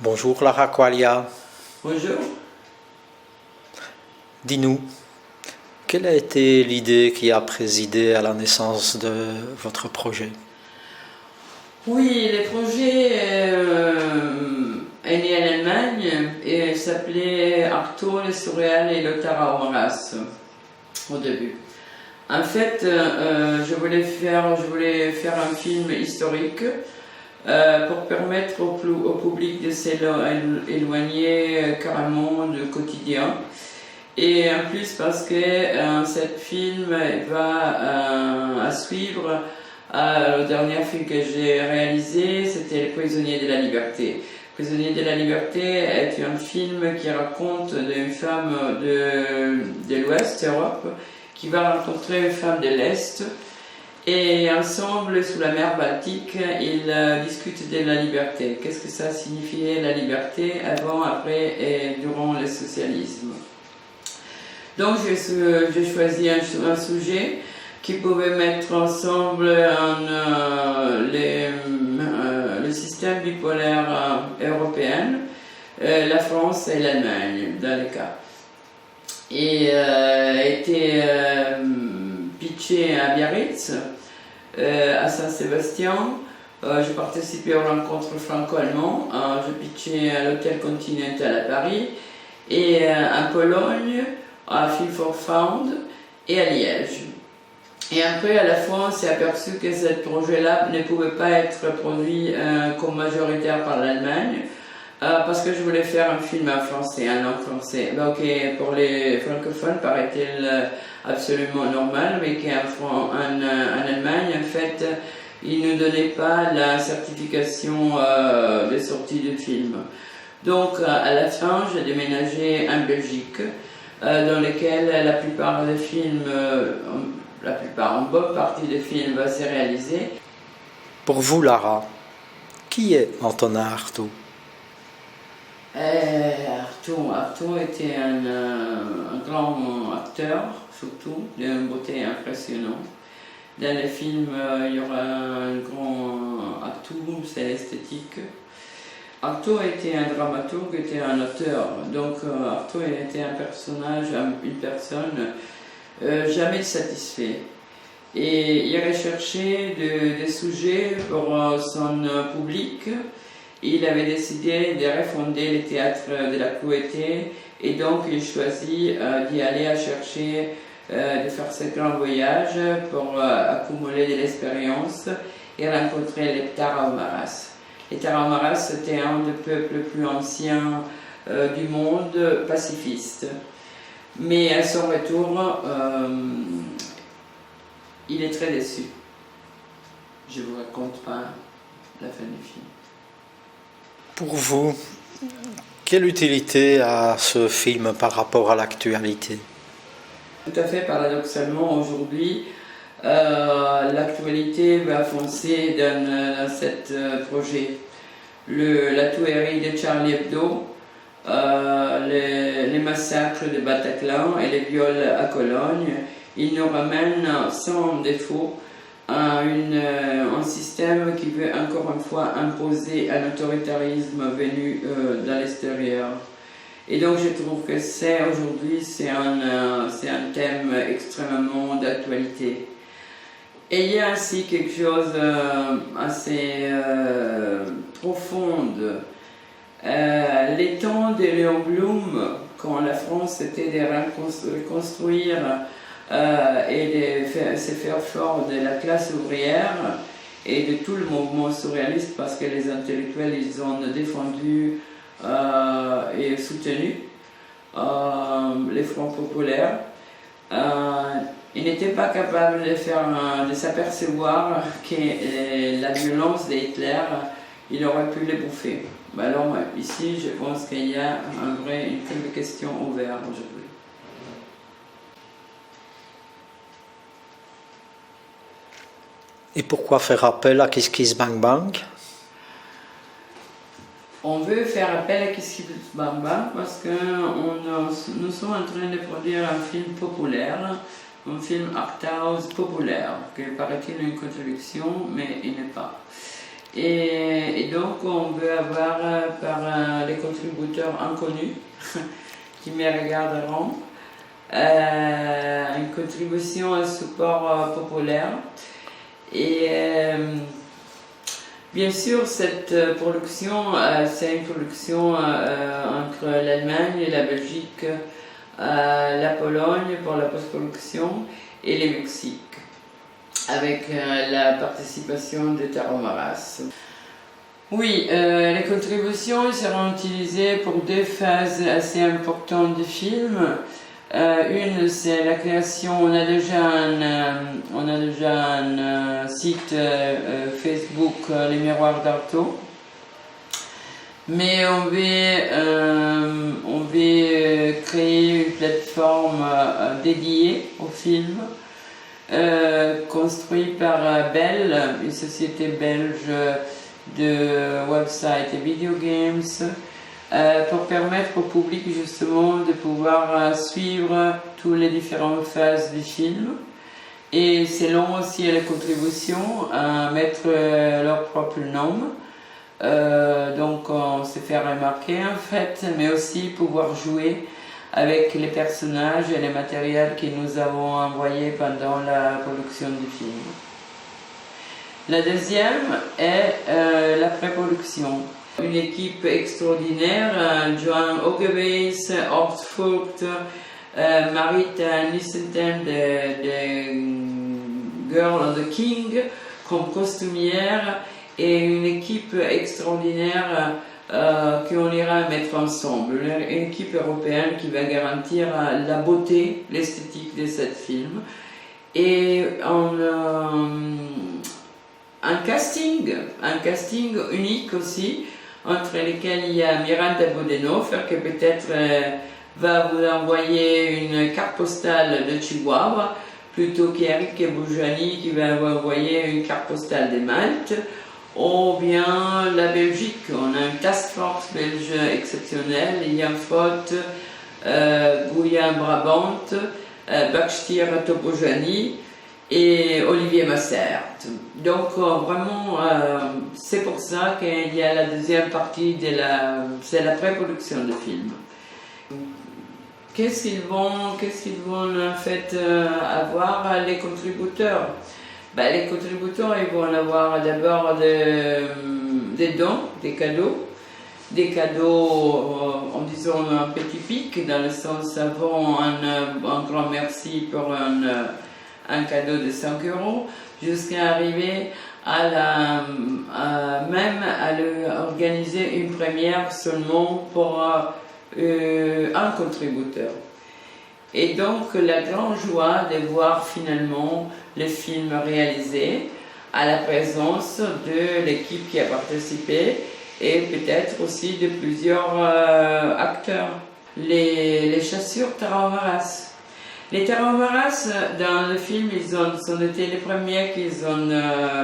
Bonjour Lara Qualia, Bonjour. dis-nous, quelle a été l'idée qui a présidé à la naissance de votre projet? Oui, le projet est né en Allemagne et s'appelait Artaud, le surréal et le Tarahumara au début. En fait, je voulais faire un film historique pour permettre au public de s'éloigner carrément du quotidien. Et en plus parce que ce film va à suivre le dernier film que j'ai réalisé, c'était Le Prisonnier de la Liberté. Le Prisonnier de la Liberté est un film qui raconte d'une femme de l'Ouest, Europe, qui va rencontrer une femme de l'Est. Et ensemble, sous la mer Baltique, ils discutent de la liberté. Qu'est-ce que ça signifiait la liberté avant, après et durant le socialisme? Donc j'ai choisi un sujet qui pouvait mettre ensemble le système bipolaire européen, la France et l'Allemagne dans le cas. Et était pitché à Biarritz, à Saint-Sébastien. J'ai participé aux rencontres franco-allemandes. J'ai pitché à l'hôtel Continental à Paris et en Pologne, à Film for Found et à Liège. Et après, à la fin, on s'est aperçu que ce projet-là ne pouvait pas être produit comme majoritaire par l'Allemagne, parce que je voulais faire un film en français, en langue française. Donc, pour les francophones, paraît-il absolument normal, mais qu'en Allemagne, en fait, ils ne donnaient pas la certification de sortie du film. Donc, à la fin, j'ai déménagé en Belgique, dans lequel la plupart des films, une bonne partie des films va se réaliser. Pour vous Lara, qui est Antonin Artaud? Artaud était un grand acteur, surtout, d'une beauté impressionnante. Dans les films, il y aura un grand atout, c'est l'esthétique. Artaud était un dramaturge, était un auteur. Donc Artaud était un personnage, une personne jamais satisfait. Et il recherchait des sujets pour son public. Il avait décidé de refonder le théâtre de la Crouetté et donc il choisit d'y aller à chercher, de faire ce grand voyage pour accumuler de l'expérience et rencontrer les Tarahumaras. Les Tarahumaras, c'était un des peuples les plus anciens du monde pacifiste. Mais à son retour, il est très déçu. Je ne vous raconte pas la fin du film. Pour vous, quelle utilité a ce film par rapport à l'actualité? Tout à fait paradoxalement, aujourd'hui, l'actualité va foncer dans ce projet. La tuerie de Charlie Hebdo, les massacres de Bataclan et les viols à Cologne, ils nous ramènent sans défaut à un système qui veut encore une fois imposer un autoritarisme venu de l'extérieur. Et donc je trouve que aujourd'hui c'est un thème extrêmement d'actualité. Et il y a ainsi quelque chose assez profond. Les temps de Léon Blum, quand la France était de reconstruire et de se faire fort de la classe ouvrière et de tout le mouvement surréaliste, parce que les intellectuels ils ont défendu et soutenu les fronts populaires. Ils n'étaient pas capables de s'apercevoir que la violence d'Hitler, il aurait pu les bouffer. Alors ici, je pense qu'il y a une vraie question ouverte aujourd'hui. Et pourquoi faire appel à Kiss Kiss Bang Bang? On veut faire appel à Kiss Kiss Bang Bang parce que nous sommes en train de produire un film populaire, un film art house populaire, qui paraît-il une contradiction, mais il n'est pas. Et donc on veut avoir par les contributeurs inconnus qui me regarderont une contribution à support populaire. Et bien sûr, cette production, c'est une production entre l'Allemagne et la Belgique, la Pologne pour la post-production et le Mexique, avec la participation de Taro Maras. Oui, les contributions seront utilisées pour deux phases assez importantes du film. Une, c'est la création, on a déjà un site Facebook, Les Miroirs d'Artaud, mais on veut créer une plateforme dédiée au film, construite par Bell, une société belge de websites et video games, pour permettre au public justement de pouvoir suivre toutes les différentes phases du film, et selon aussi les contributions mettre leur propre nom, donc on se fait remarquer en fait, mais aussi pouvoir jouer avec les personnages et les matériels que nous avons envoyés pendant la production du film. La deuxième est la pré-production. Une équipe extraordinaire, Joan Ogebeys, Horst Vogt, Marita Nissenten de Girl of the King comme costumière, et une équipe extraordinaire qu'on ira mettre ensemble. Une équipe européenne qui va garantir la beauté, l'esthétique de ce film. Et un casting unique aussi, entre lesquels il y a Miranda Bodenhofer qui peut-être va vous envoyer une carte postale de Chihuahua, plutôt qu'Eric Boujani qui va vous envoyer une carte postale de Malte, ou bien la Belgique. On a une task force belge exceptionnelle, Ian Fott, Gouyan Brabant, Bakstir Topojani et Olivier Massert. Donc vraiment, c'est pour ça qu'il y a la deuxième partie c'est la pré-production du film. Qu'est-ce qu'ils vont en fait avoir les contributeurs? Les contributeurs, ils vont avoir d'abord des dons, des cadeaux, en disant un petit pic, dans le sens avant un grand merci pour un cadeau de 5 €, jusqu'à arriver même à organiser une première seulement pour un contributeur. Et donc la grande joie de voir finalement le film réalisé à la présence de l'équipe qui a participé et peut-être aussi de plusieurs acteurs. Les chaussures Taro Maras. Les Taro Maras, dans le film, ils ont été les premiers qu'ils ont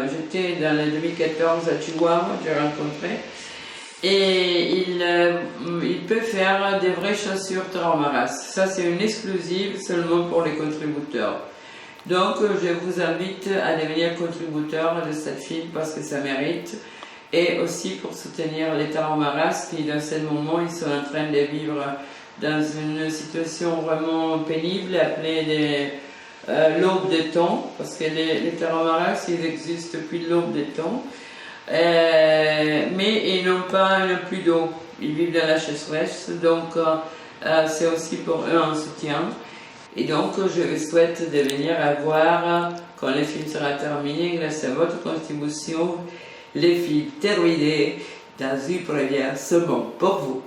jetés dans le 2014 à Chihuahua, j'ai rencontré. Et il peut faire des vraies chaussures Taro Maras. Ça, c'est une exclusive seulement pour les contributeurs. Donc, je vous invite à devenir contributeur de cette film parce que ça mérite. Et aussi pour soutenir les Taro Maras qui, dans ce moment, ils sont en train de vivre dans une situation vraiment pénible, appelée l'aube des temps, parce que les Taro Maras, ils existent depuis l'aube des temps. Mais ils n'ont plus d'eau, ils vivent dans la sécheresse, donc c'est aussi pour eux un soutien. Et donc je vous souhaite de venir voir, quand le film sera terminé, grâce à votre contribution, les films terminés dans une première semaine pour vous.